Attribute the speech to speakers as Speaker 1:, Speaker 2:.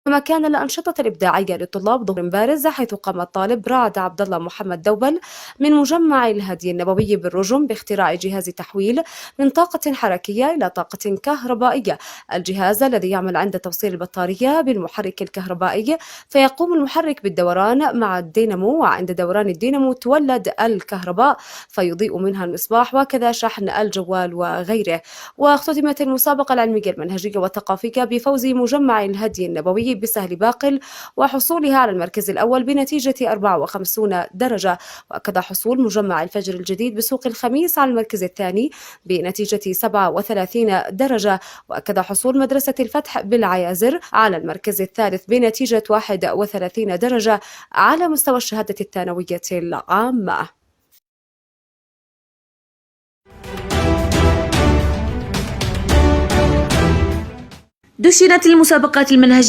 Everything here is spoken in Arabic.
Speaker 1: كما كان الأنشطة الإبداعية للطلاب ظهور بارز، حيث قام الطالب رعد عبد الله محمد دوبل من مجمع الهدي النبوي بالرجم باختراع جهاز تحويل من طاقة حركية إلى طاقة كهربائية. الجهاز الذي يعمل عند توصيل البطارية بالمحرك الكهربائي، فيقوم المحرك بالدوران مع الدينامو، وعند دوران الدينامو تولد الكهرباء فيضيء منها المصباح، وكذا شحن الجوال وغيره. واختتمت المسابقة العلمية المنهجية والثقافية بفوز مجمع الهدي النبوي بسهل باقل وحصولها على المركز الأول بنتيجة 54 درجة. وأكد حصول مجمع الفجر الجديد بسوق الخميس على المركز الثاني بنتيجة 37 درجة. وأكد حصول مدرسة الفتح بالعيازر على المركز الثالث بنتيجة 31 درجة على مستوى الشهادة الثانوية العامة.
Speaker 2: دشنت المسابقات المنهجية